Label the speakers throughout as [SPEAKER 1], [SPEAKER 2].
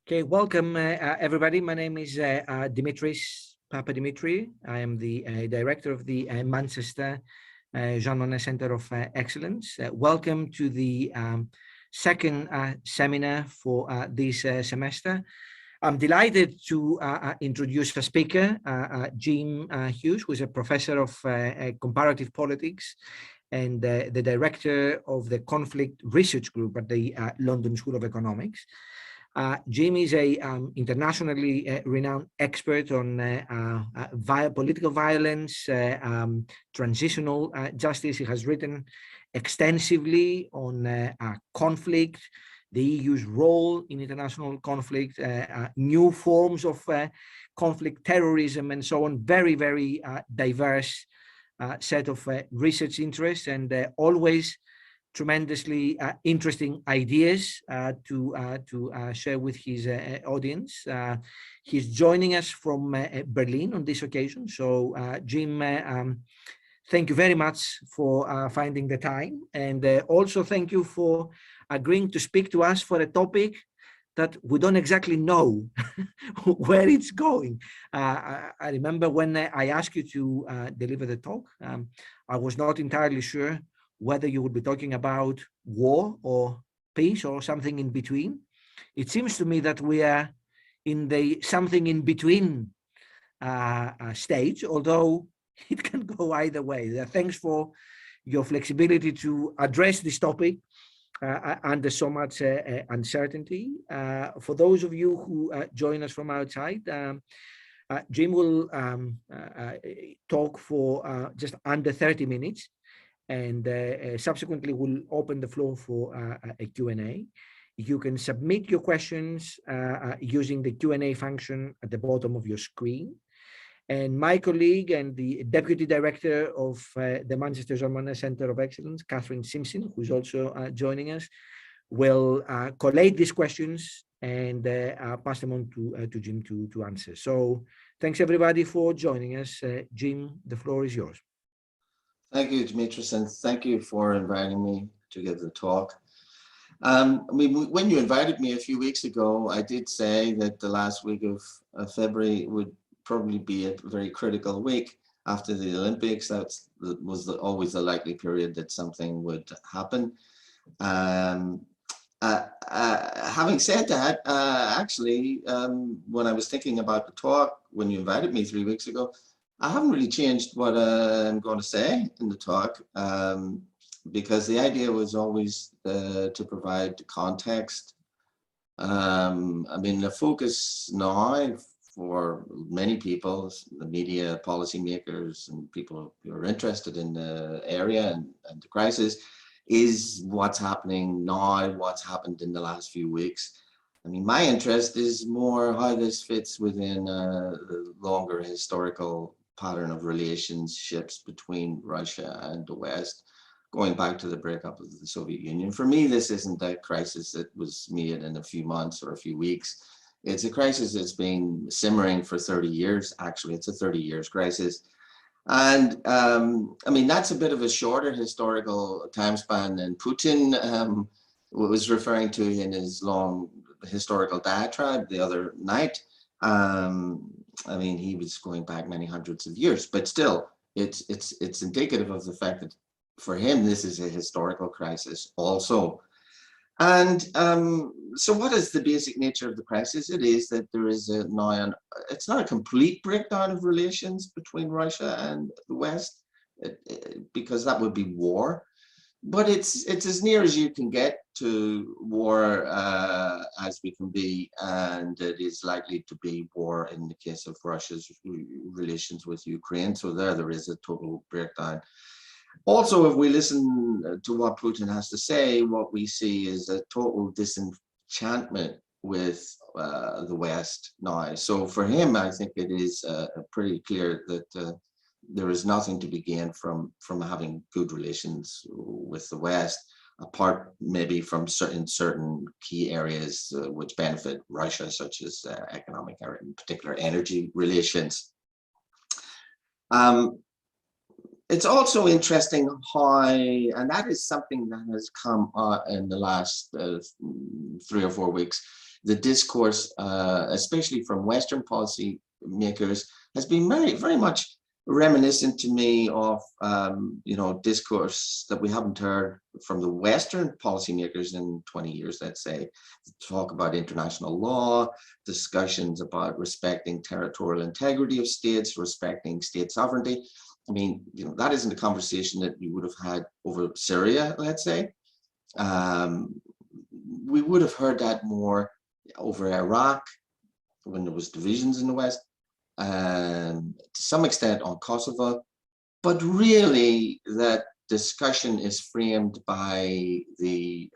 [SPEAKER 1] Okay, welcome everybody. My name is Dimitris Papadimitri. I am the director of the Manchester Jean Monnet Center of Excellence. Welcome to the second seminar for this semester. I'm delighted to introduce a speaker, Jim Hughes, who is a professor of comparative politics and the director of the conflict research group at the London School of Economics. Jim is a internationally renowned expert on political violence, transitional justice. He has written extensively on conflict, the EU's role in international conflict, new forms of conflict, terrorism, and so on. Very, very diverse set of research interests, and always tremendously interesting ideas to share with his audience. He's joining us from Berlin on this occasion. So Jim, thank you very much for finding the time. And also thank you for agreeing to speak to us for a topic that we don't exactly know where it's going. I remember when I asked you to deliver the talk, I was not entirely sure whether you would be talking about war or peace or something in between. It seems to me that we are in the something in between stage, although it can go either way. Thanks for your flexibility to address this topic under so much uncertainty. For those of you who join us from outside, Jim will talk for just under 30 minutes. And subsequently we'll open the floor for a Q&A. You can submit your questions using the Q&A function at the bottom of your screen. And my colleague and the Deputy Director of the Manchester Jean Monnet Center of Excellence, Catherine Simpson, who's also joining us, will collate these questions and pass them on to Jim to answer. So thanks everybody for joining us. Jim, the floor is yours.
[SPEAKER 2] Thank you, Dimitris, and thank you for inviting me to give the talk. I mean, when you invited me a few weeks ago, I did say that the last week of February would probably be a very critical week after the Olympics. That was always the likely period that something would happen. Having said that, actually, when I was thinking about the talk, when you invited me 3 weeks ago, I haven't really changed what I'm going to say in the talk, because the idea was always to provide the context. I mean, the focus now for many people, the media, policymakers, and people who are interested in the area and the crisis, is what's happening now, what's happened in the last few weeks. I mean, my interest is more how this fits within the longer historical pattern of relationships between Russia and the West, going back to the breakup of the Soviet Union. For me, this isn't a crisis that was made in a few months or a few weeks. It's a crisis that's been simmering for 30 years. Actually, it's a 30 years crisis. And I mean, that's a bit of a shorter historical time span than Putin was referring to in his long historical diatribe the other night. I mean, he was going back many hundreds of years, but still, it's indicative of the fact that for him, this is a historical crisis also. And so what is the basic nature of the crisis? It is that there is it's not a complete breakdown of relations between Russia and the West, because that would be war. But it's as near as you can get to war as we can be, and it is likely to be war in the case of Russia's relations with Ukraine. So there is a total breakdown. Also, if we listen to what Putin has to say, what we see is a total disenchantment with the West now. So for him, I think it is pretty clear that there is nothing to be gained from having good relations with the West, apart maybe from certain key areas which benefit Russia, such as economic, or in particular energy relations. It's also interesting how, and that is something that has come in the last 3 or 4 weeks, the discourse, especially from Western policy makers, has been very much reminiscent to me of discourse that we haven't heard from the Western policymakers in 20 years, let's say. Talk about international law, discussions about respecting territorial integrity of states, respecting state sovereignty. I mean, that isn't a conversation that you would have had over Syria, let's say. We would have heard that more over Iraq when there was divisions in the West, and to some extent on Kosovo, but really that discussion is framed by the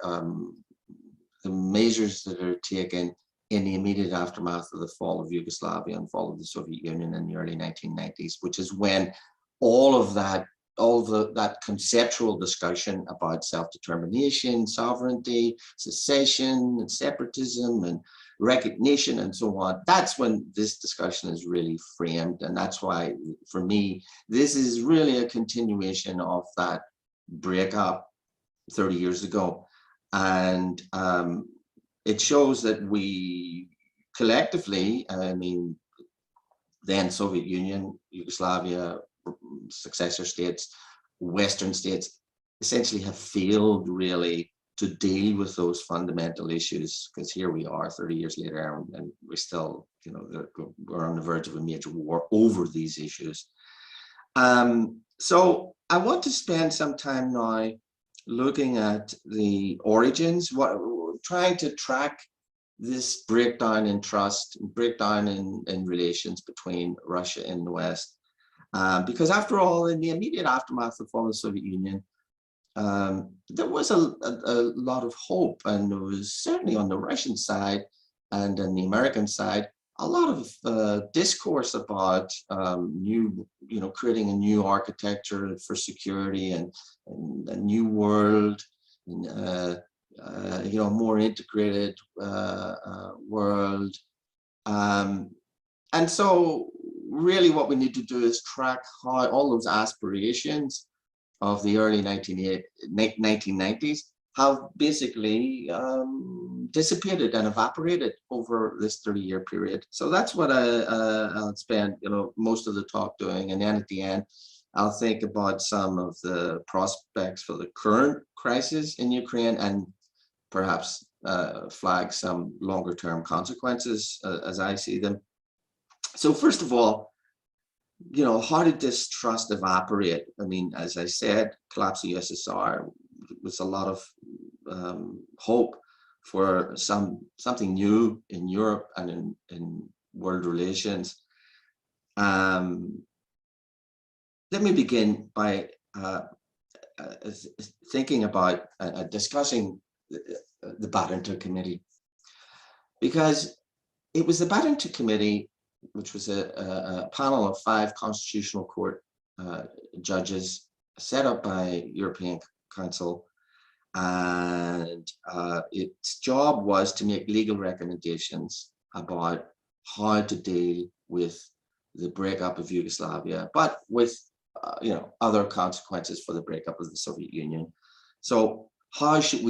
[SPEAKER 2] measures that are taken in the immediate aftermath of the fall of Yugoslavia and fall of the Soviet Union in the early 1990s, which is when all of that conceptual discussion about self-determination, sovereignty, secession, and separatism, and recognition, and so on, that's when this discussion is really framed. And that's why, for me, this is really a continuation of that breakup 30 years ago. And it shows that we collectively, I mean, then Soviet Union, Yugoslavia, successor states, Western states, essentially have failed really to deal with those fundamental issues, because here we are 30 years later, and we're still, we're on the verge of a major war over these issues. So I want to spend some time now looking at the origins, trying to track this breakdown in trust, breakdown in relations between Russia and the West. Because after all, in the immediate aftermath of the fall of the Soviet Union, there was a lot of hope, and there was certainly on the Russian side and on the American side a lot of discourse about creating a new architecture for security and a new world, and, more integrated world. And so really what we need to do is track how all those aspirations of the early 1990s have basically dissipated and evaporated over this 30-year period. So that's what I'll spend most of the talk doing, and then at the end I'll think about some of the prospects for the current crisis in Ukraine, and perhaps flag some longer term consequences as I see them. So first of all, how did this trust evaporate? I mean, as I said, collapse of the USSR was a lot of hope for something new in Europe and in world relations. Let me begin by thinking about discussing the Badinter Committee, because it was the Badinter Committee, which was a panel of 5 Constitutional Court judges set up by European Council, and its job was to make legal recommendations about how to deal with the breakup of Yugoslavia, but with other consequences for the breakup of the Soviet Union. So how should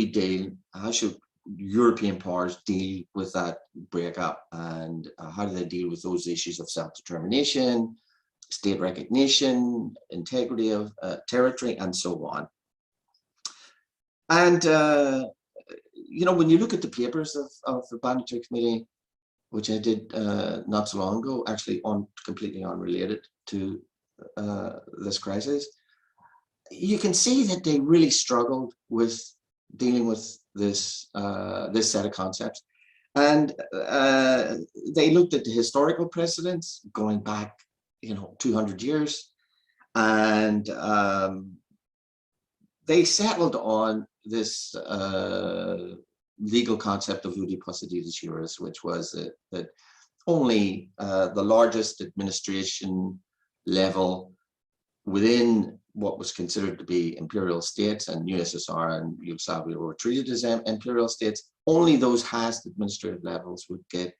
[SPEAKER 2] European powers deal with that breakup, and how do they deal with those issues of self-determination, state recognition, integrity of territory, and so on. And when you look at the papers of the Badinter Committee, which I did not so long ago, actually completely unrelated to this crisis, you can see that they really struggled with dealing with this set of concepts, and they looked at the historical precedents going back 200 years, and they settled on this legal concept of vudi possidetis juris, which was that only the largest administration level within what was considered to be imperial states, and USSR and Yugoslavia were treated as imperial states, only those highest administrative levels would get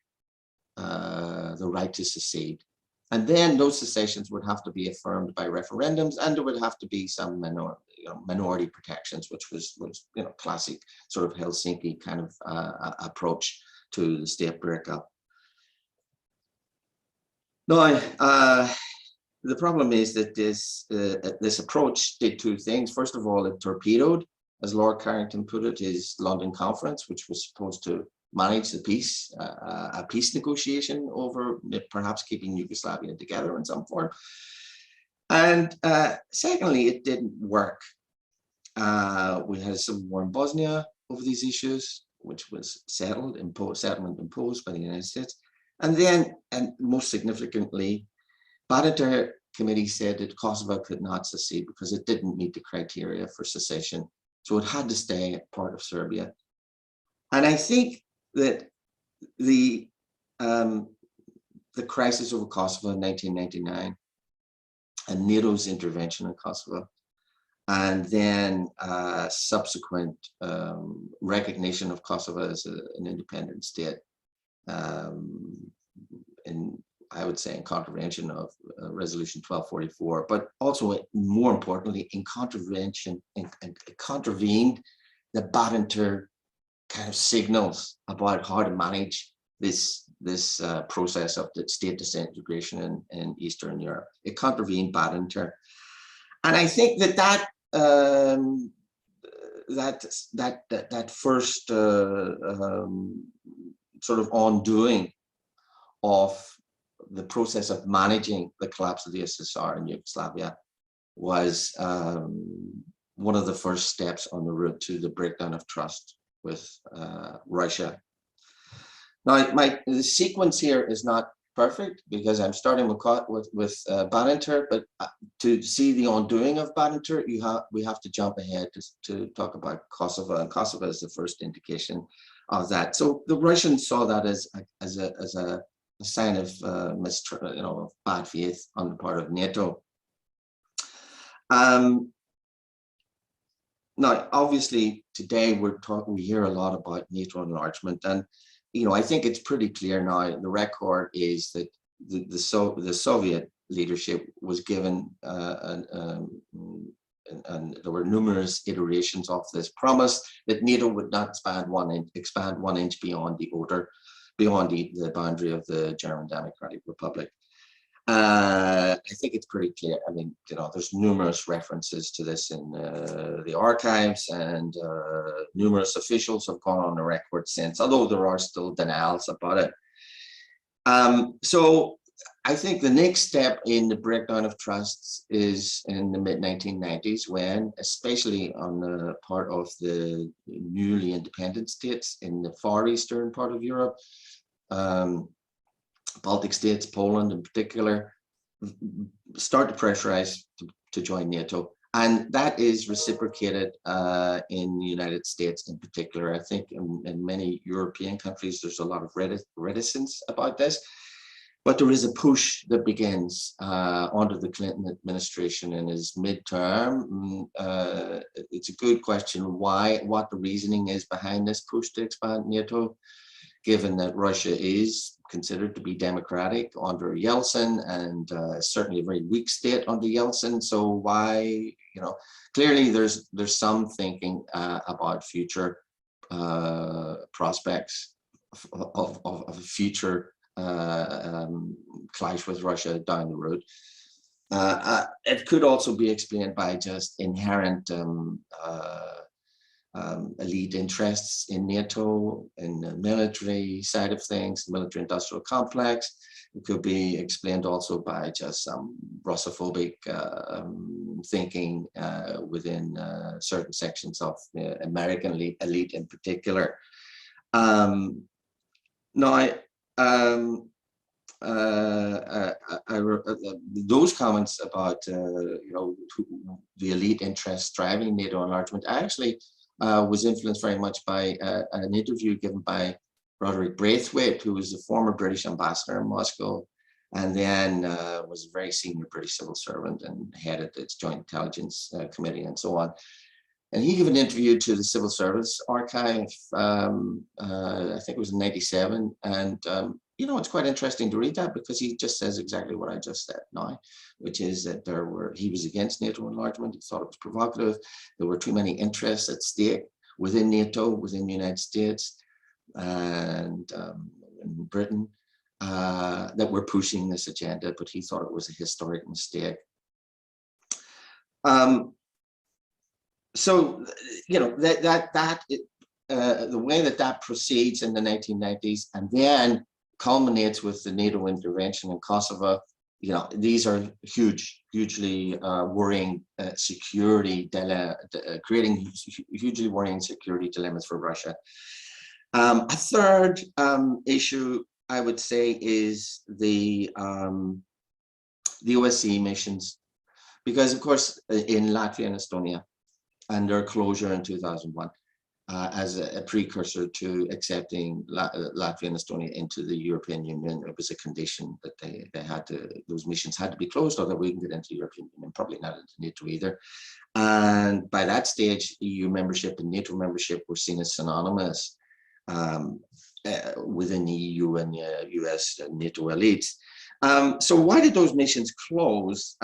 [SPEAKER 2] the right to secede. And then those secessions would have to be affirmed by referendums, and there would have to be some minority protections, which was classic sort of Helsinki kind of approach to the state breakup. Now, the problem is that this approach did two things. First of all, it torpedoed, as Lord Carrington put it, his London conference, which was supposed to manage the peace, a peace negotiation over perhaps keeping Yugoslavia together in some form. And secondly, it didn't work. We had a civil war in Bosnia over these issues, which was settlement imposed by the United States. And then, and most significantly, Badinter Committee said that Kosovo could not secede because it didn't meet the criteria for secession. So it had to stay part of Serbia. And I think that the crisis over Kosovo in 1999 and NATO's intervention in Kosovo, and then subsequent recognition of Kosovo as an independent state, I would say in contravention of Resolution 1244, but also more importantly in contravention and contravened the Badinter kind of signals about how to manage this process of the state disintegration in Eastern Europe. It contravened Badinter, and I think that first sort of undoing of the process of managing the collapse of the USSR in Yugoslavia was one of the first steps on the road to the breakdown of trust with Russia. Now, the sequence here is not perfect because I'm starting with Badinter, but to see the undoing of Badinter, we have to jump ahead to talk about Kosovo, and Kosovo is the first indication of that. So the Russians saw that as a sign of bad faith on the part of NATO. Now, obviously, today we hear a lot about NATO enlargement, and I think it's pretty clear now. The record is that the Soviet leadership was given, and there were numerous iterations of this promise that NATO would not expand 1 inch beyond the boundary of the German Democratic Republic. I think it's pretty clear. I mean, there's numerous references to this in the archives, and numerous officials have gone on the record since, although there are still denials about it. So I think the next step in the breakdown of trusts is in the mid-1990s, when, especially on the part of the newly independent states in the far eastern part of Europe, Baltic states, Poland in particular, start to pressurize to join NATO. And that is reciprocated in the United States in particular. I think in many European countries, there's a lot of reticence about this. But there is a push that begins under the Clinton administration in his midterm. It's a good question what the reasoning is behind this push to expand NATO, given that Russia is considered to be democratic under Yeltsin, and certainly a very weak state under Yeltsin. So why, clearly there's some thinking about future prospects of a future clash with Russia down the road. It could also be explained by just inherent elite interests in NATO, in the military side of things, military industrial complex. It could be explained also by just some Russophobic thinking within certain sections of the American elite in particular. Those comments about the elite interests driving NATO enlargement, I actually was influenced very much by an interview given by Roderick Braithwaite, who was the former British ambassador in Moscow, and then was a very senior British civil servant and headed its Joint Intelligence Committee and so on. And he gave an interview to the Civil Service Archive, I think it was in '97. And, it's quite interesting to read that, because he just says exactly what I just said now, which is that he was against NATO enlargement. He thought it was provocative. There were too many interests at stake within NATO, within the United States. and in Britain that were pushing this agenda, but he thought it was a historic mistake. So, you know, the way that proceeds in the 1990s and then culminates with the NATO intervention in Kosovo, you know, these are hugely worrying creating hugely worrying security dilemmas for Russia. A third issue, I would say, is the OSCE missions, because of course in Latvia and Estonia, and their closure in 2001 as a precursor to accepting Latvia and Estonia into the European Union. It was a condition that they had to, those missions had to be closed, or that we can get into the European Union, probably not into NATO either. And by that stage, EU membership and NATO membership were seen as synonymous within the EU and US and NATO elites. So why did those missions close?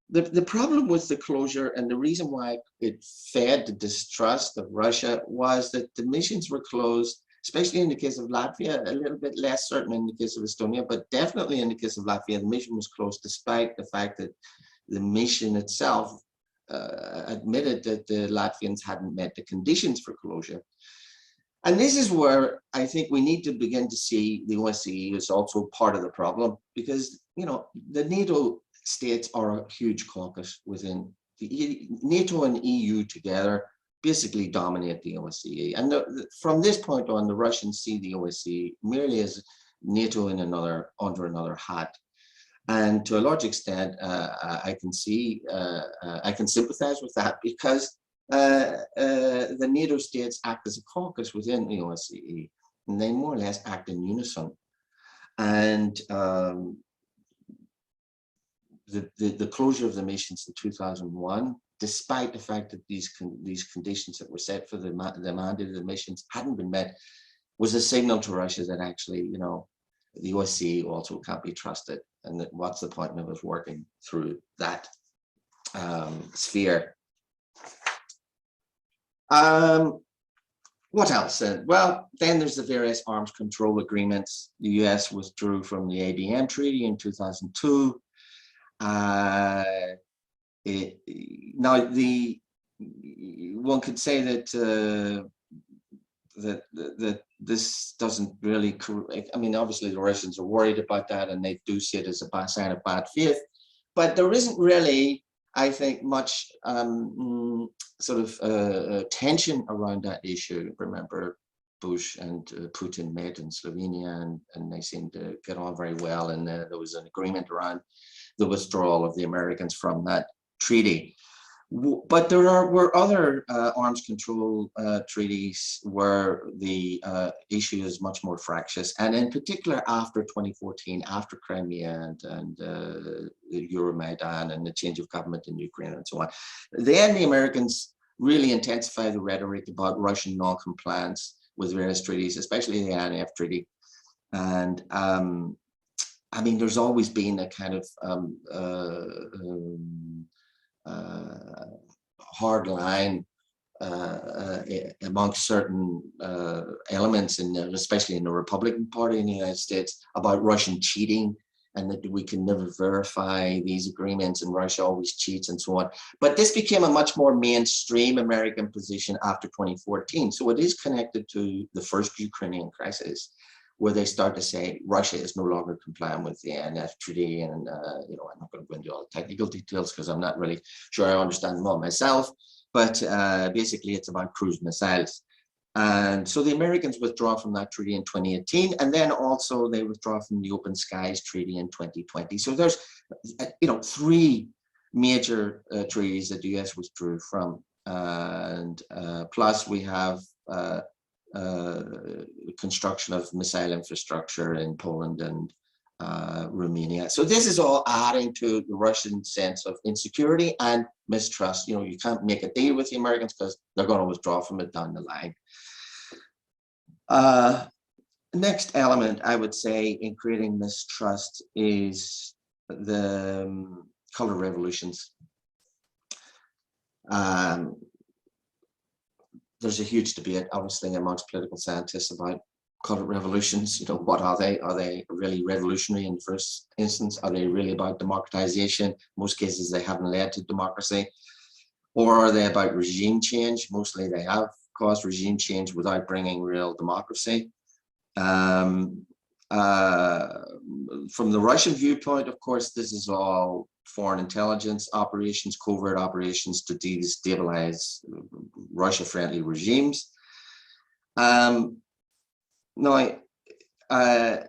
[SPEAKER 2] The problem with the closure, and the reason why it fed the distrust of Russia, was that the missions were closed, especially in the case of Latvia, a little bit less certain in the case of Estonia, but definitely in the case of Latvia, the mission was closed despite the fact that the mission itself admitted that the Latvians hadn't met the conditions for closure. And this is where I think we need to begin to see the OSCE as also part of the problem, because, you know, the NATO states are a huge caucus within the NATO and EU together basically dominate the OSCE. And from this point on, the Russians see the OSCE merely as NATO in under another hat. And to a large extent, I can sympathize with that, because the NATO states act as a caucus within the OSCE, and they more or less act in unison. And the closure of the missions in 2001, despite the fact that these conditions that were set for the mandate of the missions hadn't been met, was a signal to Russia that actually, you know, the OSCE also can't be trusted, and that what's the point of us working through that sphere. What else? Well, then there's the various arms control agreements. The US withdrew from the ABM Treaty in 2002. Now, one could say that that this doesn't really, I mean, obviously the Russians are worried about that, and they do see it as a sign of bad faith, but there isn't really, I think, much sort of tension around that issue. Remember, Bush and Putin met in Slovenia, and they seemed to get on very well, and there was an agreement around the withdrawal of the Americans from that treaty. But there were other arms control treaties where the issue is much more fractious, and in particular after 2014, after Crimea and the Euromaidan and the change of government in Ukraine and so on. Then the Americans really intensified the rhetoric about Russian non-compliance with various treaties, especially the INF Treaty. And I mean, there's always been a kind of hard line amongst certain elements, especially in the Republican Party in the United States, about Russian cheating, and that we can never verify these agreements, and Russia always cheats and so on. But this became a much more mainstream American position after 2014. So it is connected to the first Ukrainian crisis, where they start to say Russia is no longer compliant with the INF Treaty. And, you know, I'm not going to go into all the technical details because I'm not really sure I understand them all myself, but basically it's about cruise missiles. And so the Americans withdraw from that treaty in 2018, and then also they withdraw from the Open Skies Treaty in 2020. So there's, you know, three major treaties that the US withdrew from. And plus we have construction of missile infrastructure in Poland and Romania. So this is all adding to the Russian sense of insecurity and mistrust. You know, you can't make a deal with the Americans because they're going to withdraw from it down the line. Next element, I would say, in creating mistrust is the color revolutions. there's a huge debate, obviously, amongst political scientists about colored revolutions. You know, what are they? Are they really revolutionary in the first instance? Are they really about democratization? In most cases, they haven't led to democracy. Or are they about regime change? Mostly they have caused regime change without bringing real democracy. From the Russian viewpoint, of course, this is all foreign intelligence operations, covert operations to destabilize Russia-friendly regimes. Now, a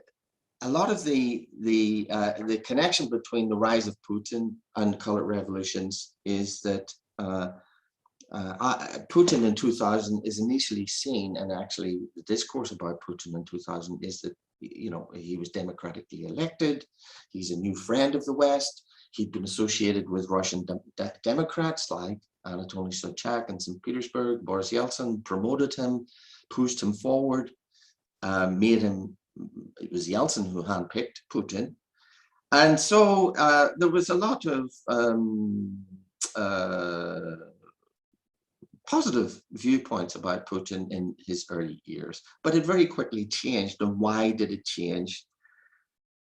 [SPEAKER 2] lot of the connection between the rise of Putin and colored revolutions is that Putin in 2000 is initially seen, and actually the discourse about Putin in 2000 is that, you know, he was democratically elected. He's a new friend of the West. He'd been associated with Russian Democrats like Anatoly Sobchak in St. Petersburg. Boris Yeltsin promoted him, pushed him forward, made him, it was Yeltsin who handpicked Putin. And so there was a lot of positive viewpoints about Putin in his early years, but it very quickly changed. And why did it change?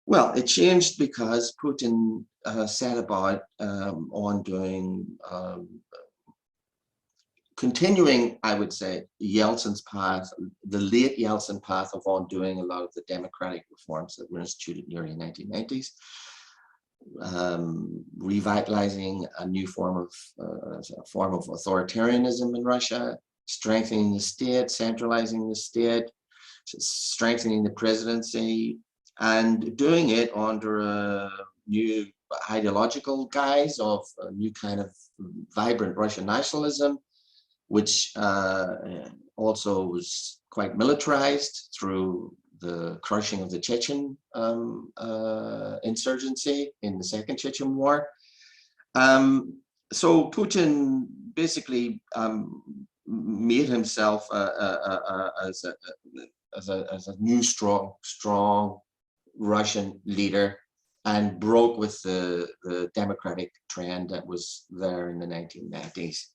[SPEAKER 2] Well, it changed because Putin set about continuing, I would say, Yeltsin's path, the late Yeltsin path of undoing a lot of the democratic reforms that were instituted in the early 1990s. Revitalizing a new form of authoritarianism in Russia, strengthening the state, centralizing the state, strengthening the presidency, and doing it under a new ideological guise of a new kind of vibrant Russian nationalism, which also was quite militarized through the crushing of the Chechen insurgency in the Second Chechen War. So Putin basically made himself as a new strong Russian leader, and broke with the democratic trend that was there in the 1990s.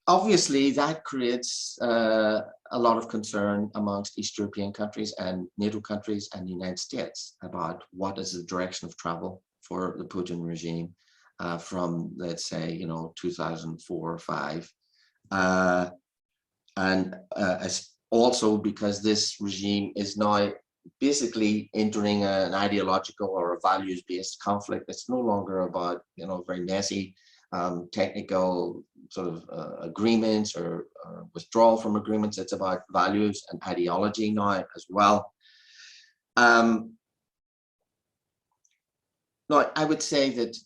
[SPEAKER 2] Obviously, that creates a lot of concern amongst East European countries and NATO countries and the United States about what is the direction of travel for the Putin regime from, let's say, 2004 or 5. Also because this regime is now basically entering an ideological or a values-based conflict. It's no longer about, very messy technical sort of agreements or withdrawal from agreements. It's about values and ideology now as well. Now, I would say that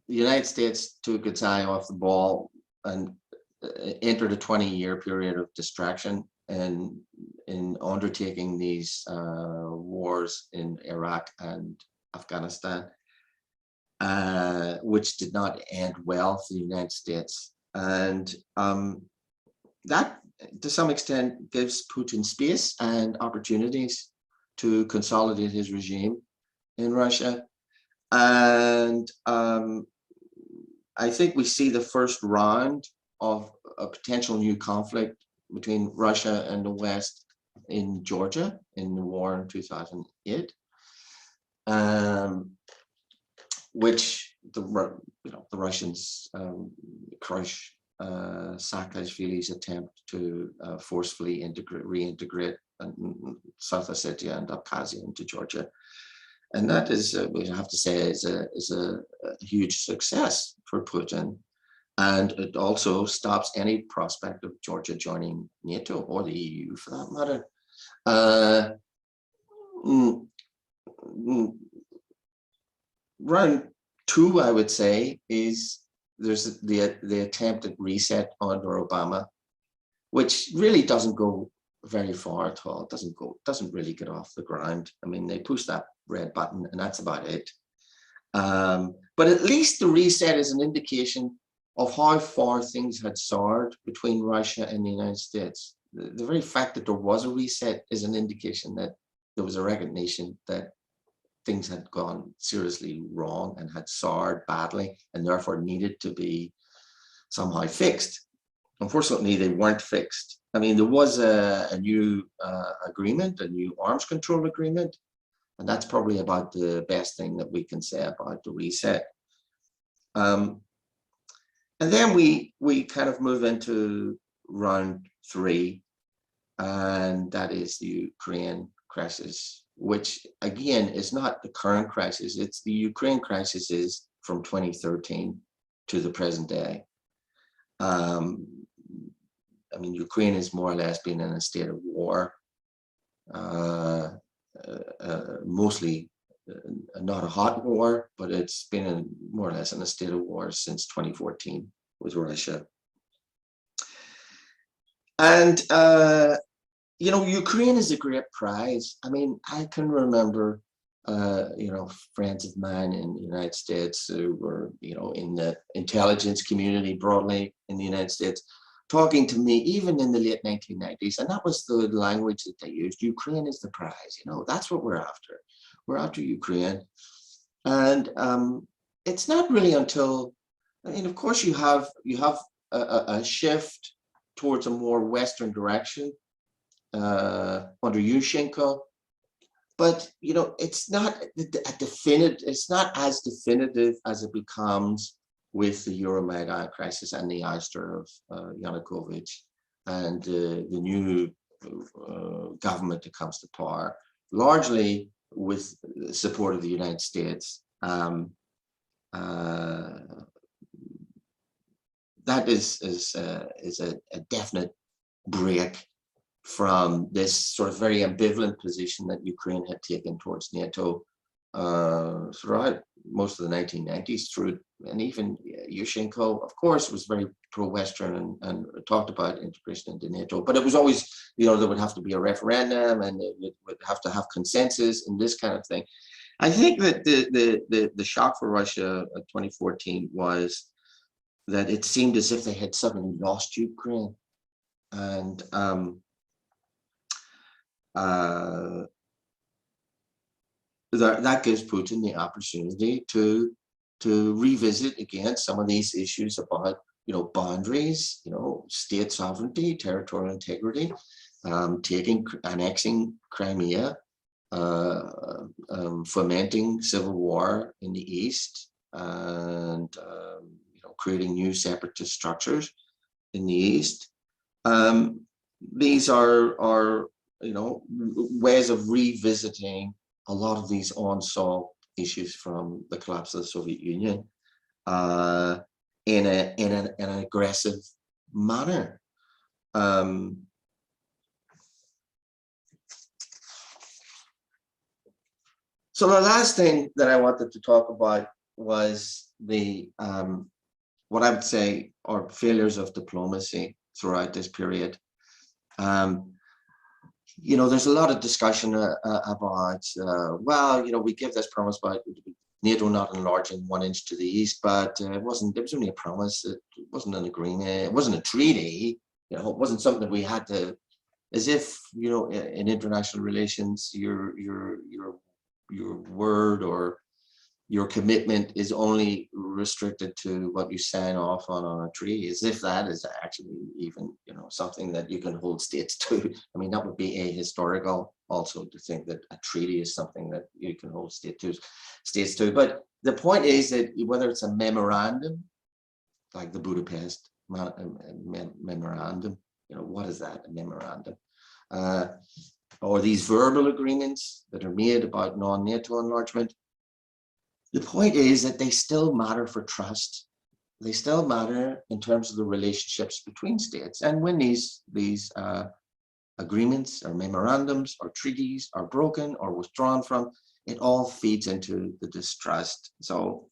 [SPEAKER 2] the United States took its eye off the ball and entered a 20-year period of distraction in undertaking these wars in Iraq and Afghanistan, which did not end well for the United States. And that, to some extent, gives Putin space and opportunities to consolidate his regime in Russia. And I think we see the first round of a potential new conflict between Russia and the West in Georgia in the war in 2008, which the Russians crush Saakashvili's attempt to forcefully reintegrate South Ossetia and Abkhazia into Georgia. And that is, we have to say, is a huge success for Putin. And it also stops any prospect of Georgia joining NATO or the EU, for that matter. Round 2, I would say, is there's the attempted reset under Obama, which really doesn't go very far at all. It doesn't really get off the ground. I mean, they push that red button and that's about it. But at least the reset is an indication of how far things had soured between Russia and the United States. The very fact that there was a reset is an indication that there was a recognition that things had gone seriously wrong and had soured badly, and therefore needed to be somehow fixed. Unfortunately, they weren't fixed. I mean, there was a new agreement, a new arms control agreement, and that's probably about the best thing that we can say about the reset. And then we kind of move into round 3, and that is the Ukraine crisis, which again is not the current crisis. It's the Ukraine crisis is from 2013 to the present day. I mean, Ukraine has more or less been in a state of war, mostly not a hot war, but it's been more or less in a state of war since 2014 with Russia. And, you know, Ukraine is a great prize. I mean, I can remember, you know, friends of mine in the United States who were, you know, in the intelligence community broadly in the United States, talking to me even in the late 1990s, and that was the language that they used. Ukraine is the prize, you know, that's what we're after. We're after Ukraine. And it's not really until, I mean, of course you have a shift towards a more Western direction under Yushchenko, but you know, it's not it's not as definitive as it becomes with the Euromaidan crisis and the ouster of Yanukovych and the new government that comes to power, largely with the support of the United States. That is a definite break from this sort of very ambivalent position that Ukraine had taken towards NATO throughout most of the 1990s, through, and even Yushchenko, of course, was very pro-Western and talked about integration into NATO, but it was always, you know, there would have to be a referendum and it would have to have consensus and this kind of thing. I think that the shock for Russia in 2014 was that it seemed as if they had suddenly lost Ukraine, and that gives Putin the opportunity to revisit again some of these issues about, you know, boundaries, you know, state sovereignty, territorial integrity, annexing Crimea, fomenting civil war in the East, and you know, creating new separatist structures in the East. These are you know, ways of revisiting a lot of these unsolved issues from the collapse of the Soviet Union in an aggressive manner. So the last thing that I wanted to talk about was the what I would say are failures of diplomacy throughout this period. You know, there's a lot of discussion about, well, you know, we give this promise about NATO not enlarging 1 inch to the east, but it was only a promise. It wasn't an agreement. It wasn't a treaty. You know, it wasn't something that we had to, as if, you know, in international relations, your word or your commitment is only restricted to what you sign off on a treaty, as if that is actually even, you know, something that you can hold states to. I mean, that would be ahistorical also to think that a treaty is something that you can hold states to. But the point is that whether it's a memorandum, like the Budapest memorandum, you know, what is that, a memorandum? Or these verbal agreements that are made about non-NATO enlargement. The point is that they still matter for trust. They still matter in terms of the relationships between states. And when these agreements or memorandums or treaties are broken or withdrawn from, it all feeds into the distrust. So,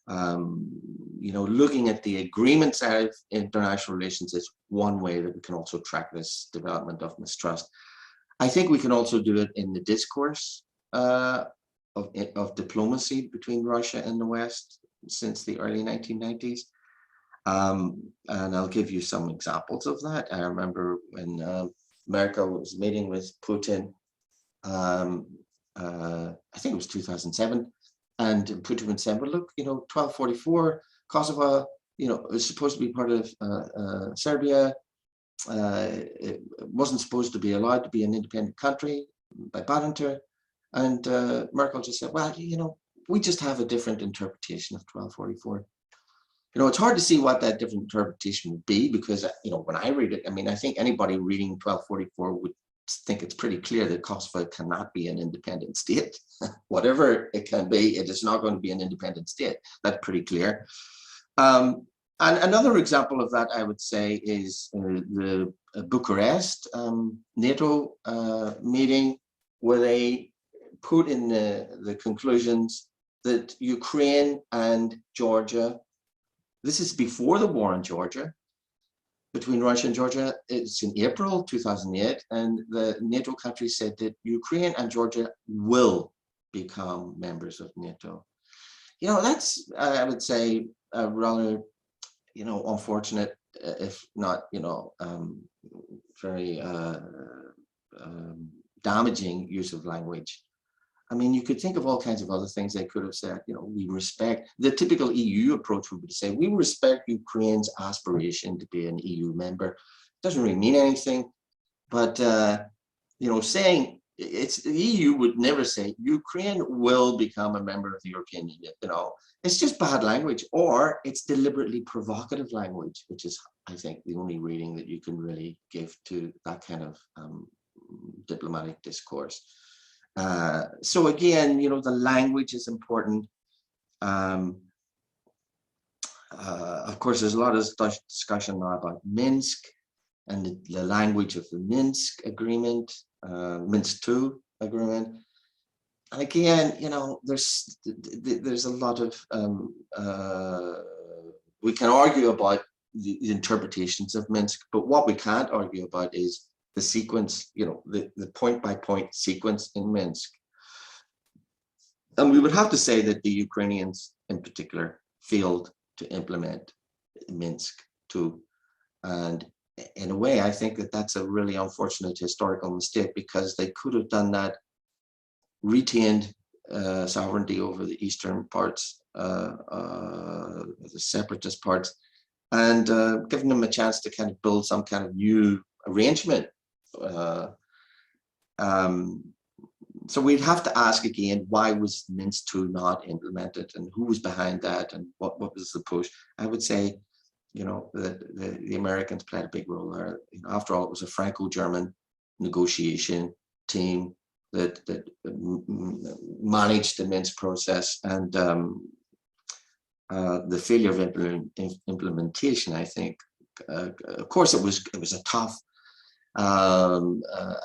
[SPEAKER 2] you know, looking at the agreement side of international relations is one way that we can also track this development of mistrust. I think we can also do it in the discourse of diplomacy between Russia and the West since the early 1990s. And I'll give you some examples of that. I remember when America was meeting with Putin, I think it was 2007, and Putin would say, well, look, you know, 1244 Kosovo, is supposed to be part of Serbia. It wasn't supposed to be allowed to be an independent country by Badinter. And Merkel just said, well, we just have a different interpretation of 1244. It's hard to see what that different interpretation would be because, when I read it, I think anybody reading 1244 would think it's pretty clear that Kosovo cannot be an independent state. Whatever it can be, it is not going to be an independent state. That's pretty clear. And another example of that, I would say, is the Bucharest NATO meeting, where they put in the conclusions that Ukraine and Georgia, this is before the war in Georgia, between Russia and Georgia, it's in April 2008, and the NATO countries said that Ukraine and Georgia will become members of NATO. That's, I would say, a rather, unfortunate, if not, very damaging use of language. You could think of all kinds of other things they could have said. We respect, the typical EU approach would be to say, we respect Ukraine's aspiration to be an EU member. It doesn't really mean anything, but, saying the EU would never say Ukraine will become a member of the European Union. It's just bad language, or it's deliberately provocative language, which is, I think, the only reading that you can really give to that kind of diplomatic discourse. So again, the language is important. Of course, there's a lot of discussion now about Minsk and the language of the Minsk agreement, Minsk II agreement. And again, there's a lot of, we can argue about the interpretations of Minsk, but what we can't argue about is the sequence, the point-by-point sequence in Minsk. And we would have to say that the Ukrainians in particular failed to implement Minsk II. And in a way, I think that that's a really unfortunate historical mistake, because they could have done that, retained sovereignty over the eastern parts, the separatist parts, and given them a chance to kind of build some kind of new arrangement. So we'd have to ask again, why was Minsk II not implemented, and who was behind that, and what was the push? I would say, that the Americans played a big role there. After all, it was a Franco-German negotiation team that managed the Minsk process, and the failure of implementation, I think, of course, it was a tough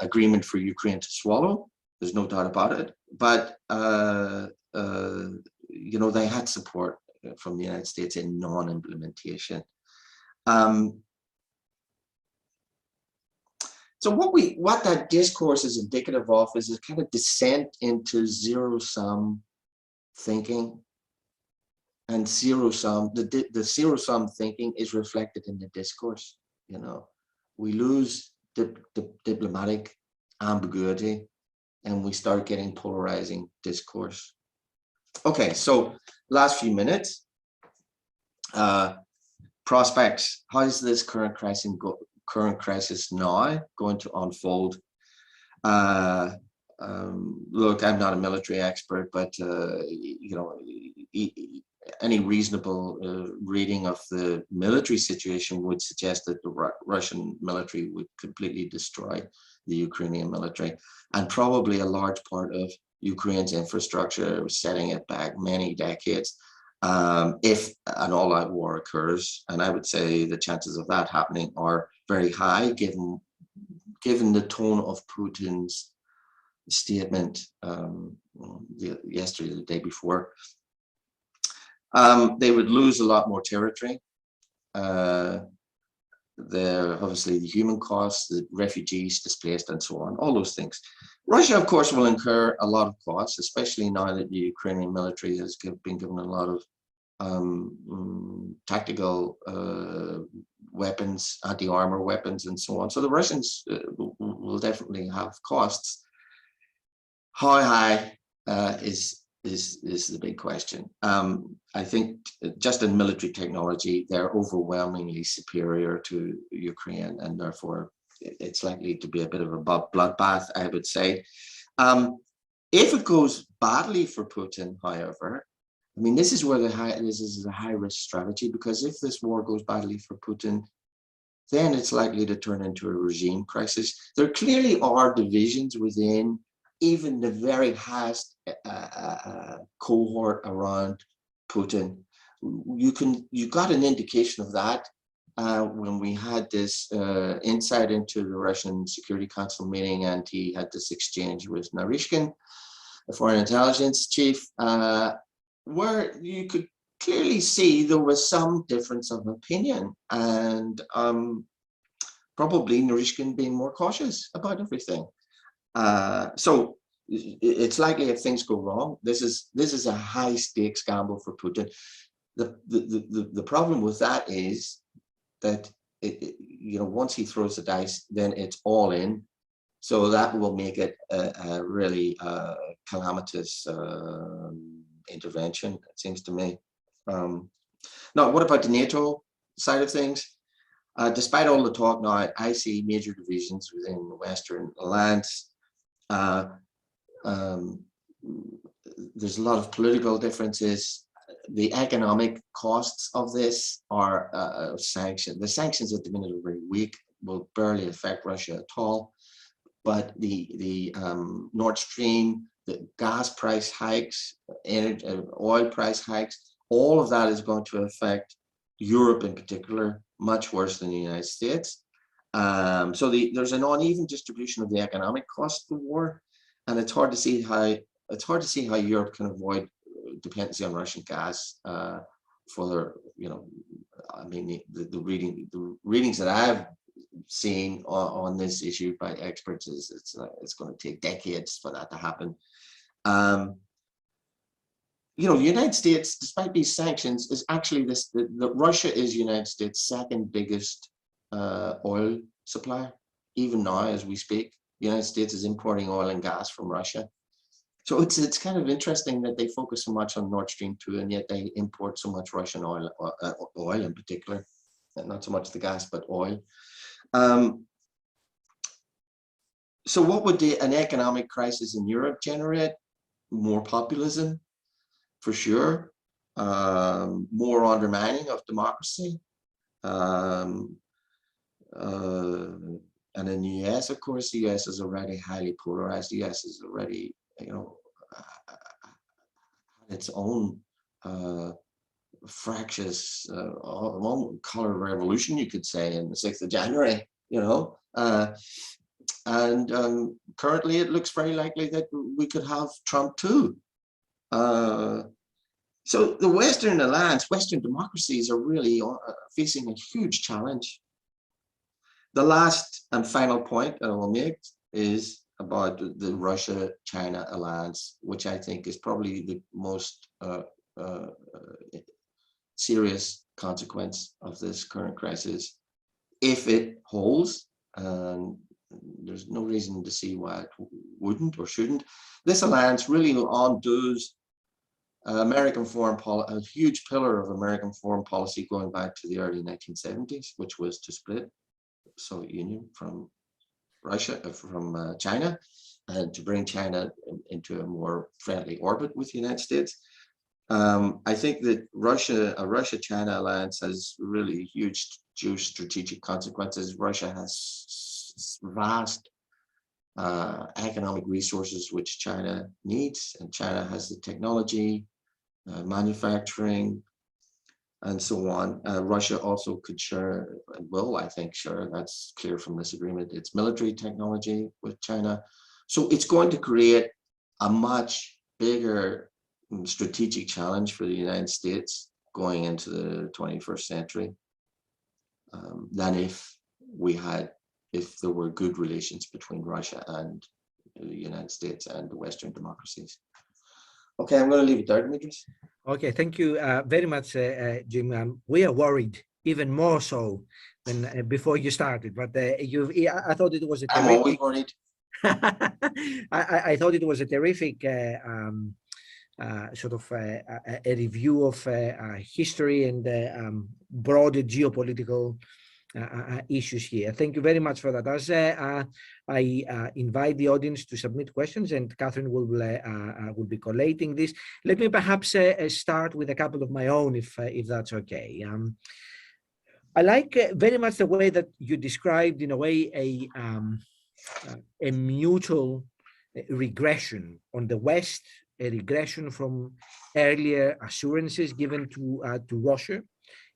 [SPEAKER 2] agreement for Ukraine to swallow. There's no doubt about it. But they had support from the United States in non-implementation. So what that discourse is indicative of is a kind of descent into zero-sum thinking. And zero-sum, the zero-sum thinking is reflected in the discourse. We lose diplomatic ambiguity, and we start getting polarizing discourse. Okay, so last few minutes. Prospects. How is this current crisis now going to unfold? Look, I'm not a military expert, but any reasonable reading of the military situation would suggest that the Russian military would completely destroy the Ukrainian military, and probably a large part of Ukraine's infrastructure, setting it back many decades, if an all-out war occurs. And I would say the chances of that happening are very high, given the tone of Putin's statement yesterday, the day before. They would lose a lot more territory. Obviously the human costs, the refugees displaced, and so on, all those things. Russia, of course, will incur a lot of costs, especially now that the Ukrainian military has been given a lot of tactical weapons, anti-armor weapons, and so on. So the Russians will definitely have costs. How high is is the big question. I think just in military technology, they're overwhelmingly superior to Ukraine, and therefore it's likely to be a bit of a bloodbath, I would say. If it goes badly for Putin, however, I mean, this is where this is a high-risk strategy, because if this war goes badly for Putin, then it's likely to turn into a regime crisis. There clearly are divisions within even the very highest cohort around Putin. You got an indication of that when we had this insight into the Russian Security Council meeting, and he had this exchange with Naryshkin, the foreign intelligence chief, where you could clearly see there was some difference of opinion, and probably Naryshkin being more cautious about everything. So it's likely if things go wrong, this is a high stakes gamble for Putin. The problem with that is that once he throws the dice, then it's all in. So that will make it a really calamitous intervention, it seems to me. Now, what about the NATO side of things? Despite all the talk now, I see major divisions within the Western alliance. There's a lot of political differences. The economic costs of this are sanctions. The sanctions at the minute are very weak, will barely affect Russia at all. But the Nord Stream, the gas price hikes, oil price hikes, all of that is going to affect Europe in particular much worse than the United States. So there's an uneven distribution of the economic cost of the war, and it's hard to see how Europe can avoid dependency on Russian gas for I mean the readings that I've seen on this issue by experts is it's going to take decades for that to happen. The United States, despite these sanctions, is actually Russia is the United States' second biggest oil supplier. Even now, as we speak, the United States is importing oil and gas from Russia. So it's kind of interesting that they focus so much on Nord Stream 2, and yet they import so much Russian oil in particular, and not so much the gas, but oil. So what would an economic crisis in Europe generate? More populism, for sure, more undermining of democracy. And in the US, of course, the US is already highly polarized. The US is already, its own fractious color revolution, you could say, in the 6th of January, and currently it looks very likely that we could have Trump too. So the Western alliance, Western democracies are really facing a huge challenge. The last and final point I will make is about the Russia-China alliance, which I think is probably the most serious consequence of this current crisis. If it holds, there's no reason to see why it wouldn't or shouldn't, this alliance really undoes American foreign policy, a huge pillar of American foreign policy going back to the early 1970s, which was to split the Soviet Union from China, and to bring China into a more friendly orbit with the United States. I think that a Russia-China alliance has really huge geostrategic consequences. Russia has vast economic resources which China needs, and China has the technology, manufacturing, and so on. Russia also could share, will I think share, that's clear from this agreement, its military technology with China. So it's going to create a much bigger strategic challenge for the United States going into the 21st century than if there were good relations between Russia and the United States and the Western democracies. Okay, I'm going to leave it there, Dimitris.
[SPEAKER 1] Okay, thank you very much, Jim. We are worried even more so than before you started, but I thought it was a terrific...
[SPEAKER 2] I'm always worried.
[SPEAKER 1] I thought it was a terrific sort of a review of history and broader geopolitical issues here. Thank you very much for that. As I invite the audience to submit questions, and Catherine will be collating this. Let me perhaps start with a couple of my own, if that's okay. I like very much the way that you described, in a way, a mutual regression on the West, a regression from earlier assurances given to Russia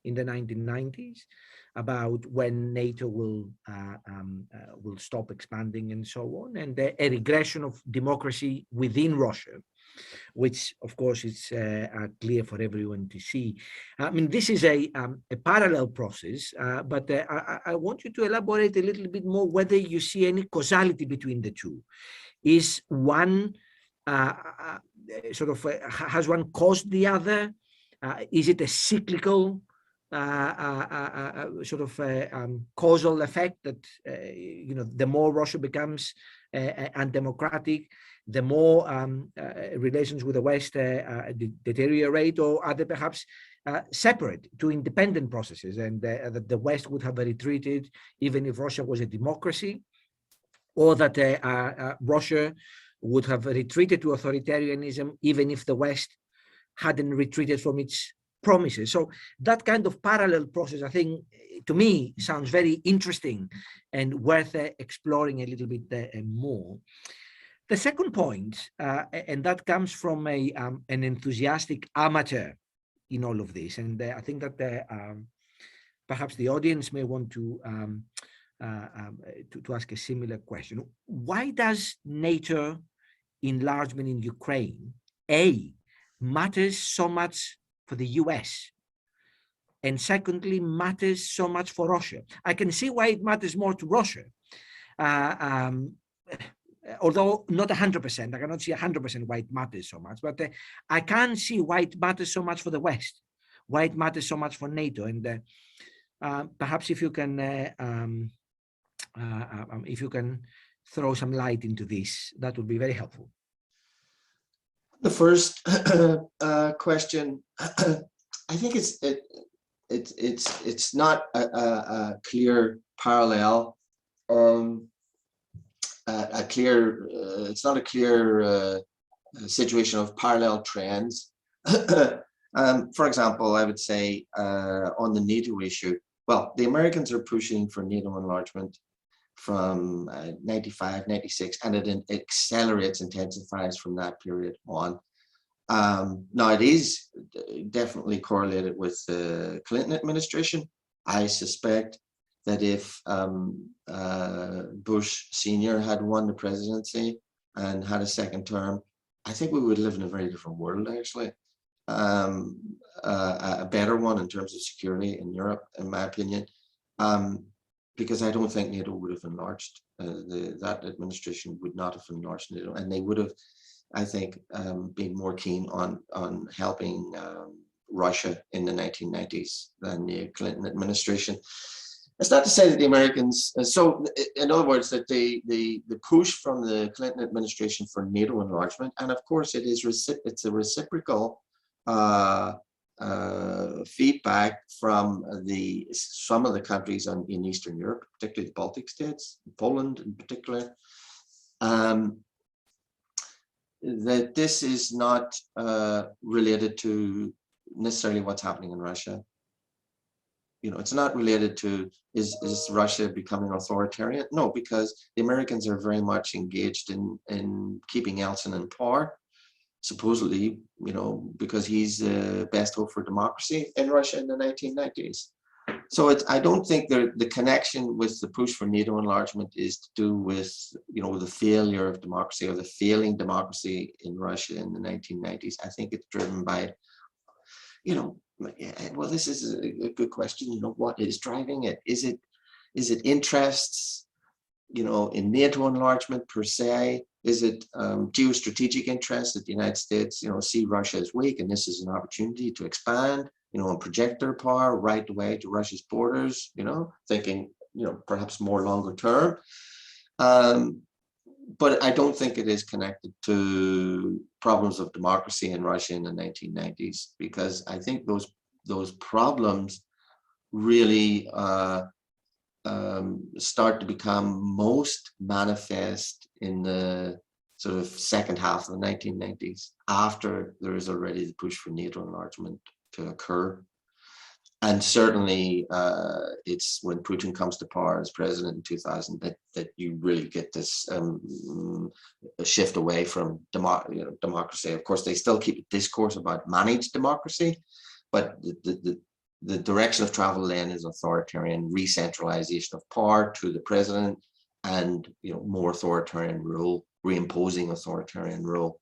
[SPEAKER 1] in the 1990s about when NATO will stop expanding and so on, and a regression of democracy within Russia, which of course is clear for everyone to see. I mean, this is a parallel process, but I want you to elaborate a little bit more whether you see any causality between the two. Is one has one caused the other? Is it a cyclical causal effect that the more Russia becomes undemocratic, the more relations with the West deteriorate, or are they perhaps separate, two independent processes, and that the West would have retreated even if Russia was a democracy, or that Russia would have retreated to authoritarianism even if the West hadn't retreated from its promises? So that kind of parallel process, I think, to me, sounds very interesting and worth exploring a little bit more. The second point, and that comes from an enthusiastic amateur in all of this, and I think that perhaps the audience may want to ask a similar question. Why does NATO enlargement in Ukraine, A, matters so much for the US, and secondly, matters so much for Russia? I can see why it matters more to Russia, although not 100%. I cannot see 100% why it matters so much, but I can see why it matters so much for the West, why it matters so much for NATO. And perhaps if you can throw some light into this, that would be very helpful.
[SPEAKER 2] The first question, I think it's not a clear parallel, it's not a clear situation of parallel trends. For example, I would say on the NATO issue, well, the Americans are pushing for NATO enlargement from 95, 96, and it accelerates, intensifies from that period on. Now, it is definitely correlated with the Clinton administration. I suspect that if Bush Sr. had won the presidency and had a second term, I think we would live in a very different world, actually. A better one in terms of security in Europe, in my opinion. Because I don't think NATO would have enlarged. That administration would not have enlarged NATO, and they would have, I think, been more keen on helping Russia in the 1990s than the Clinton administration. It's not to say that the Americans, so in other words, that the push from the Clinton administration for NATO enlargement, and of course it's a reciprocal feedback from some of the countries in Eastern Europe, particularly the Baltic states, Poland in particular, that this is not related to necessarily what's happening in Russia. It's not related to is Russia becoming authoritarian? No, because the Americans are very much engaged in keeping Yeltsin in power, supposedly, because he's the best hope for democracy in Russia in the 1990s. So I don't think the connection with the push for NATO enlargement is to do with, the failure of democracy or the failing democracy in Russia in the 1990s. I think it's driven by, well, this is a good question. What is driving it? Is it interests, in NATO enlargement per se? Is it geostrategic interests that the United States, see Russia as weak, and this is an opportunity to expand, and project their power right away to Russia's borders, thinking, perhaps more longer term. but I don't think it is connected to problems of democracy in Russia in the 1990s, because I think those problems really start to become most manifest in the sort of second half of the 1990s, after there is already the push for NATO enlargement to occur. And certainly it's when Putin comes to power as president in 2000 that you really get this shift away from democracy. Of course, they still keep a discourse about managed democracy, but the direction of travel then is authoritarian re-centralization of power to the president, and more authoritarian rule, reimposing authoritarian rule.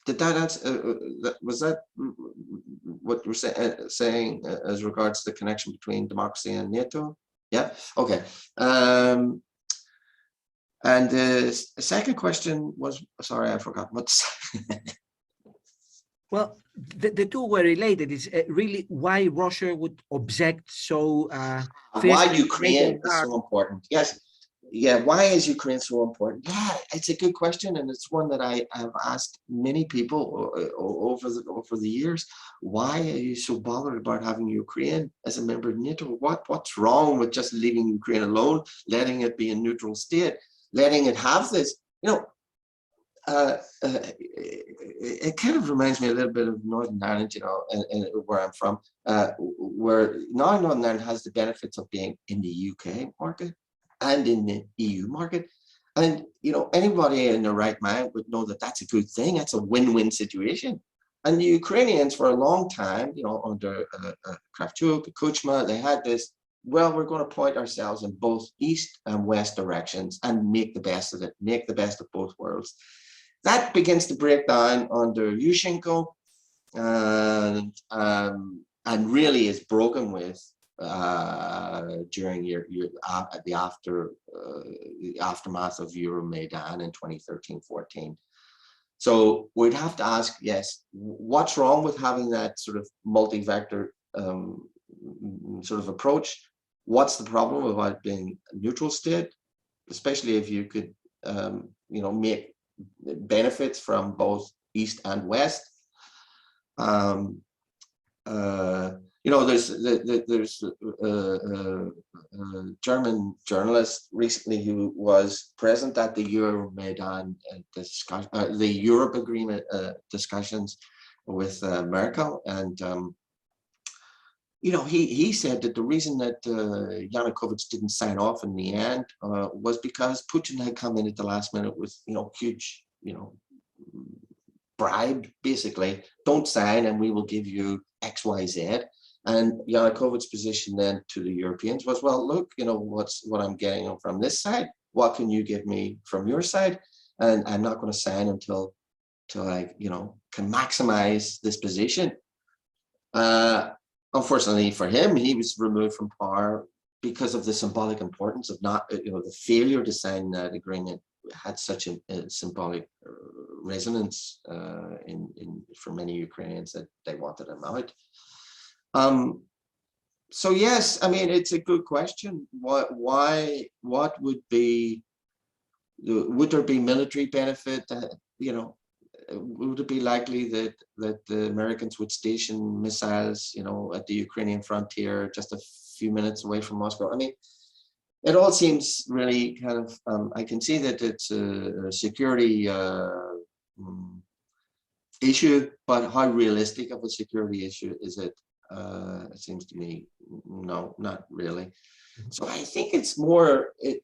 [SPEAKER 2] Did that answer? Was that what you were saying as regards to the connection between democracy and NATO? Yeah. Okay. And the second question was, sorry, I forgot what's.
[SPEAKER 1] Well, the two were related. It's really why Russia would object so
[SPEAKER 2] why Ukraine is so important. Yes. Yeah, why is Ukraine so important? Yeah, it's a good question, and it's one that I have asked many people over the years. Why are you so bothered about having Ukraine as a member of NATO? What's wrong with just leaving Ukraine alone, letting it be a neutral state, letting it have this? It kind of reminds me a little bit of Northern Ireland, and where I'm from, where now Northern Ireland has the benefits of being in the UK market and in the EU market. And, anybody in their right mind would know that that's a good thing. That's a win-win situation. And the Ukrainians, for a long time, under Kravchuk, Kuchma, they had this, well, we're going to point ourselves in both east and west directions and make the best of it, make the best of both worlds. That begins to break down under Yushchenko, and really is broken with during the aftermath of Euromaidan in 2013-14. So we'd have to ask, yes, what's wrong with having that sort of multi-vector sort of approach? What's the problem about being a neutral state, especially if you could, make benefits from both east and west? There's a German journalist recently who was present at the Euromaidan discussion, the Europe agreement discussions with Merkel, and he said that the reason that Yanukovych didn't sign off in the end was because Putin had come in at the last minute with huge bribe, basically, don't sign and we will give you X, Y, Z. And Yanukovych's position then to the Europeans was, well, look, what I'm getting from this side, what can you give me from your side? And I'm not going to sign until I can maximize this position. Unfortunately for him, he was removed from power because of the symbolic importance of not, the failure to sign that agreement had such a symbolic resonance for many Ukrainians that they wanted him out. So yes, I mean, it's a good question. What would there be military benefit? Would it be likely that the Americans would station missiles, at the Ukrainian frontier, just a few minutes away from Moscow? I mean, it all seems really kind of, I can see that it's a security issue, but how realistic of a security issue is it? It seems to me, no, not really. So I think it's more, it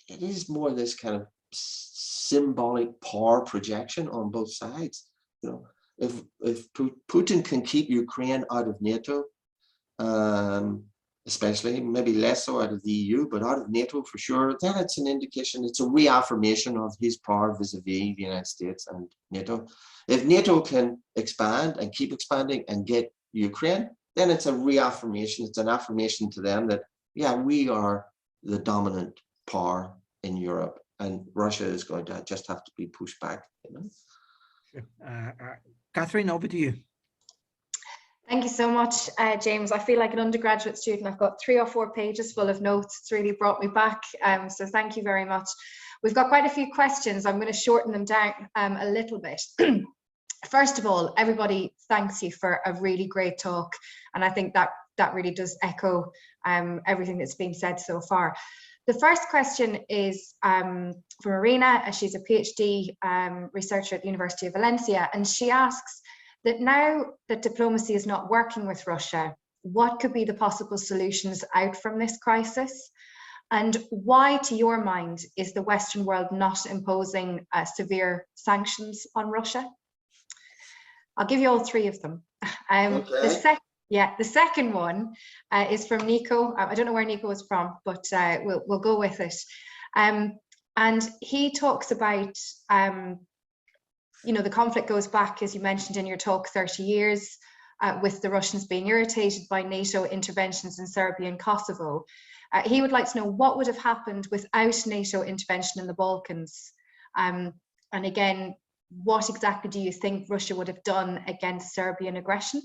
[SPEAKER 2] is more this kind of symbolic power projection on both sides. If Putin can keep Ukraine out of NATO, especially, maybe less so out of the EU, but out of NATO for sure, then it's an indication, it's a reaffirmation of his power vis-a-vis the United States and NATO. If NATO can expand and keep expanding and get Ukraine, then it's a reaffirmation, it's an affirmation to them that, yeah, we are the dominant power in Europe, and Russia is going to just have to be pushed back.
[SPEAKER 1] Sure. Catherine, over to you.
[SPEAKER 3] Thank you so much, James. I feel like an undergraduate student. I've got 3 or 4 pages full of notes. It's really brought me back. So thank you very much. We've got quite a few questions. I'm going to shorten them down a little bit. First of all, everybody thanks you for a really great talk. And I think that really does echo everything that's been said so far. The first question is from Marina. She's a PhD researcher at the University of Valencia, and she asks that now that diplomacy is not working with Russia, what could be the possible solutions out from this crisis? And why, to your mind, is the Western world not imposing severe sanctions on Russia? I'll give you all 3 of them.
[SPEAKER 2] Okay.
[SPEAKER 3] The second one is from Nico. I don't know where Nico is from, but we'll go with it. And he talks about, the conflict goes back, as you mentioned in your talk, 30 years, with the Russians being irritated by NATO interventions in Serbia and Kosovo. He would like to know what would have happened without NATO intervention in the Balkans. And again, what exactly do you think Russia would have done against Serbian aggression?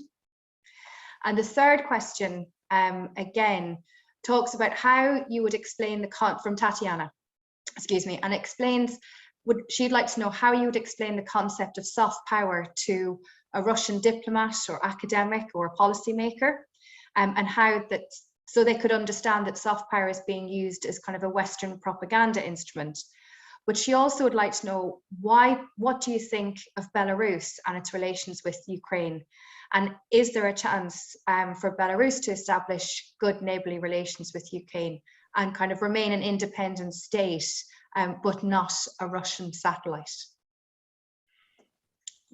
[SPEAKER 3] And the third question, again, talks about how you would explain from Tatiana, and explains, she'd like to know how you would explain the concept of soft power to a Russian diplomat or academic or policymaker, and how that, so they could understand that soft power is being used as kind of a Western propaganda instrument. But she also would like to know what do you think of Belarus and its relations with Ukraine? And is there a chance for Belarus to establish good neighbourly relations with Ukraine and kind of remain an independent state, but not a Russian satellite?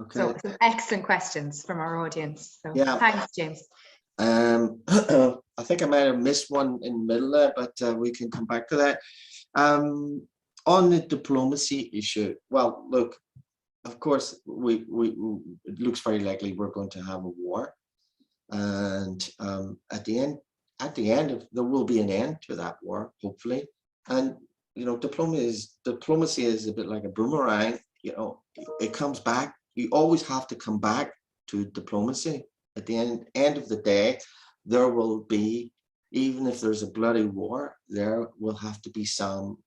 [SPEAKER 2] Okay.
[SPEAKER 3] So some excellent questions from our audience. So
[SPEAKER 2] yeah.
[SPEAKER 3] Thanks, James.
[SPEAKER 2] I think I might have missed one in the middle there, but we can come back to that. On the diplomacy issue, well, look, of course, it looks very likely we're going to have a war, and at the end there will be an end to that war, hopefully. And diplomacy is a bit like a boomerang. It comes back. You always have to come back to diplomacy. At the end of the day, there will be, even if there's a bloody war, there will have to be some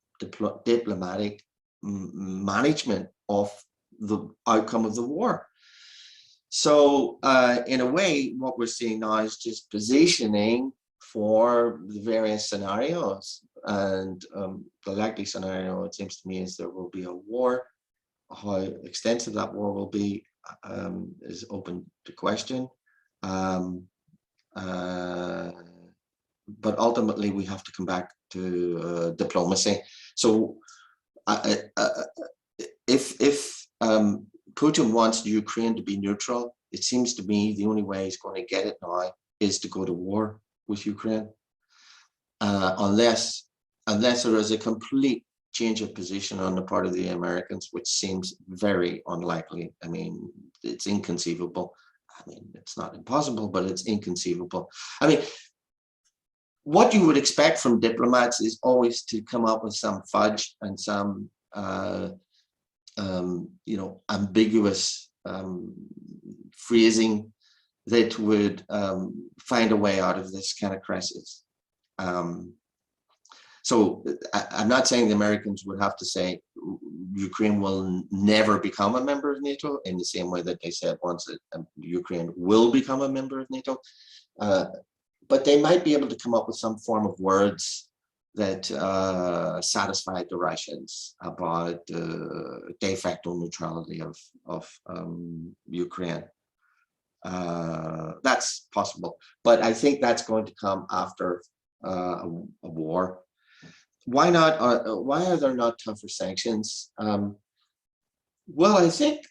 [SPEAKER 2] diplomatic management of the outcome of the war. So in a way, what we're seeing now is just positioning for the various scenarios. And the likely scenario, it seems to me, is there will be a war. How extensive that war will be is open to question. But ultimately, we have to come back to diplomacy. So if Putin wants Ukraine to be neutral, it seems to me the only way he's going to get it now is to go to war with Ukraine, unless there is a complete change of position on the part of the Americans, which seems very unlikely. I mean, it's inconceivable. I mean, it's not impossible, but it's inconceivable. I mean, what you would expect from diplomats is always to come up with some fudge and some ambiguous phrasing that would find a way out of this kind of crisis. So I'm not saying the Americans would have to say Ukraine will never become a member of NATO in the same way that they said once that Ukraine will become a member of NATO. But they might be able to come up with some form of words that satisfied the Russians about de facto neutrality of Ukraine. That's possible, but I think that's going to come after a war. Why not? Why are there not tougher sanctions? Well, I think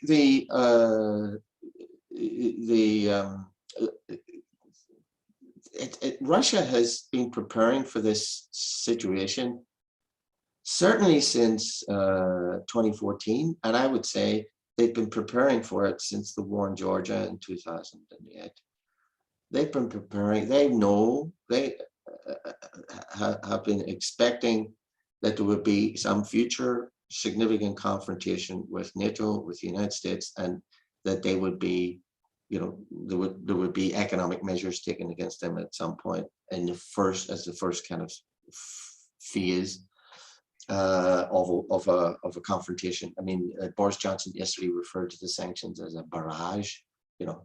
[SPEAKER 2] Russia has been preparing for this situation certainly since 2014, and I would say they've been preparing for it since the war in Georgia in 2008. They've been preparing. They know, they have been expecting that there would be some future significant confrontation with NATO, with the United States, and that they would be there would be economic measures taken against them at some point in the first kind of phase of a confrontation. I mean, Boris Johnson yesterday referred to the sanctions as a barrage,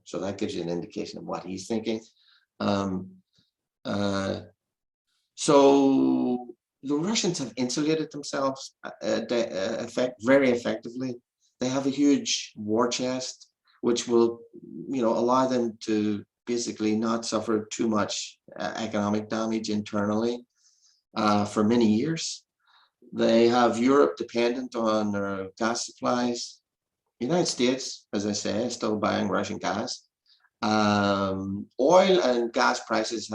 [SPEAKER 2] so that gives you an indication of what he's thinking. So the Russians have insulated themselves very effectively. They have a huge war chest, which will, allow them to basically not suffer too much economic damage internally for many years. They have Europe dependent on their gas supplies. The United States, as I say, is still buying Russian gas. Oil and gas prices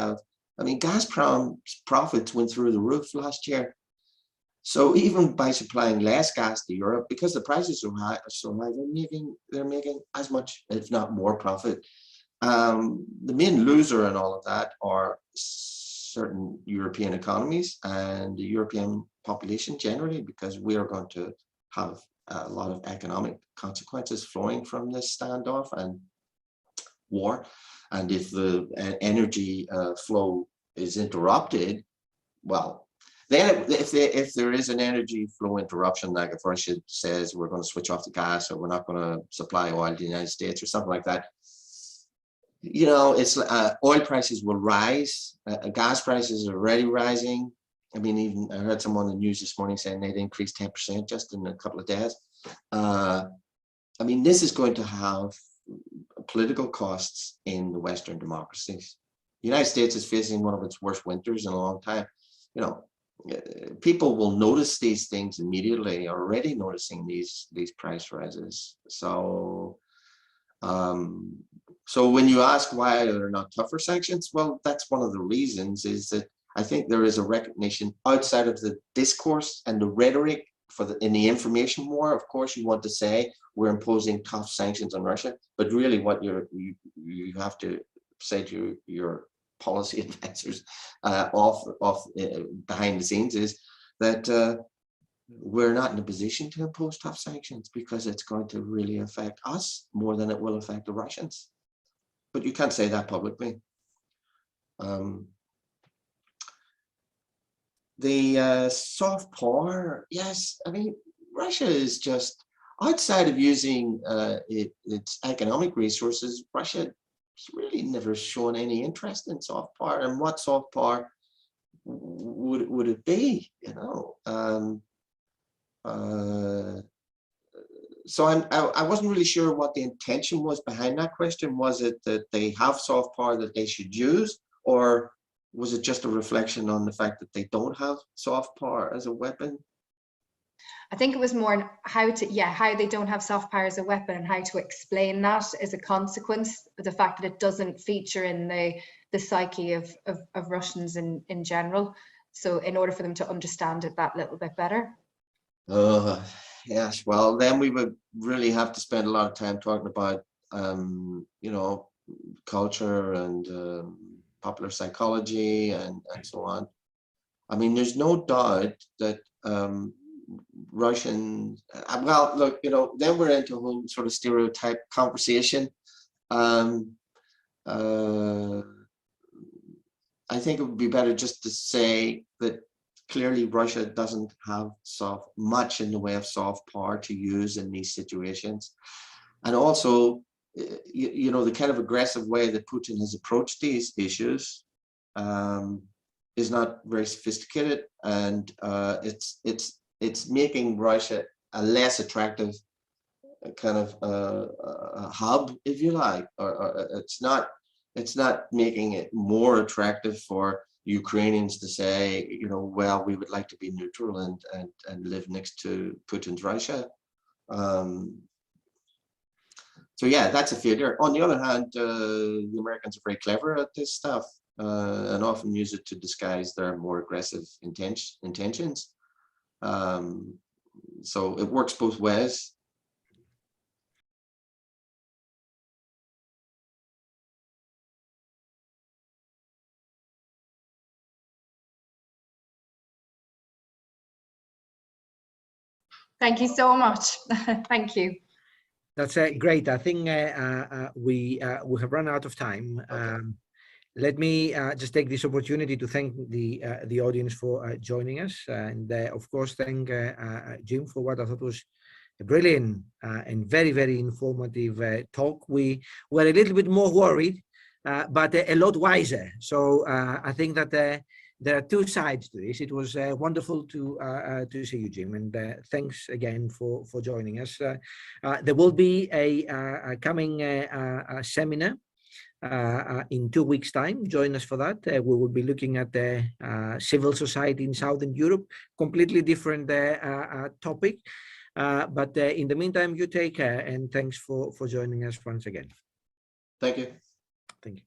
[SPEAKER 2] Gazprom's profits went through the roof last year. So even by supplying less gas to Europe, because the prices are so high, they're making as much, if not more, profit. The main loser in all of that are certain European economies and the European population generally, because we are going to have a lot of economic consequences flowing from this standoff and war. And if the energy flow is interrupted, well, then if there is an energy flow interruption, like if Russia says we're going to switch off the gas or we're not going to supply oil to the United States or something like that, it's oil prices will rise. Gas prices are already rising. I mean, even I heard someone on the news this morning saying they'd increased 10% just in a couple of days. I mean, this is going to have political costs in the Western democracies. The United States is facing one of its worst winters in a long time. People will notice these things immediately, already noticing these price rises. So when you ask why they're not tougher sanctions, well, that's one of the reasons, is that I think there is a recognition outside of the discourse and the rhetoric in the information war. Of course, you want to say we're imposing tough sanctions on Russia, but really what you have to say to your policy advisors behind the scenes is that we're not in a position to impose tough sanctions because it's going to really affect us more than it will affect the Russians. But you can't say that publicly. The soft power, yes, I mean, Russia is just, outside of using its economic resources, Russia really never shown any interest in soft power. And what soft power would it be, so I wasn't really sure what the intention was behind that question. Was it that they have soft power that they should use, or was it just a reflection on the fact that they don't have soft power as a weapon?
[SPEAKER 3] I think it was more how they don't have soft power as a weapon, and how to explain that as a consequence of the fact that it doesn't feature in the psyche of Russians in general. So in order for them to understand it that little bit better.
[SPEAKER 2] Yes, well, then we would really have to spend a lot of time talking about, culture and popular psychology and so on. I mean, there's no doubt that Russian, well, look, then we're into a whole sort of stereotype conversation. I think it would be better just to say that clearly Russia doesn't have much in the way of soft power to use in these situations. And also, the kind of aggressive way that Putin has approached these issues is not very sophisticated, and it's making Russia a less attractive kind of a hub, if you like, or it's not making it more attractive for Ukrainians to say, well, we would like to be neutral and live next to Putin's Russia. So yeah, that's a failure. On the other hand, the Americans are very clever at this stuff and often use it to disguise their more aggressive intentions. So it works both ways.
[SPEAKER 3] Thank you so much. Thank you.
[SPEAKER 1] That's great. I think we have run out of time.
[SPEAKER 2] Okay.
[SPEAKER 1] Let me just take this opportunity to thank the audience for joining us, and of course thank Jim for what I thought was a brilliant and very, very informative talk. We were a little bit more worried, but a lot wiser. So I think that there are two sides to this. It was wonderful to see you, Jim, and thanks again for joining us. There will be a coming seminar in 2 weeks' time. Join us for that. We will be looking at the civil society in Southern Europe, completely different topic. But in the meantime, you take care, and thanks for joining us once again.
[SPEAKER 2] Thank you.
[SPEAKER 1] Thank you.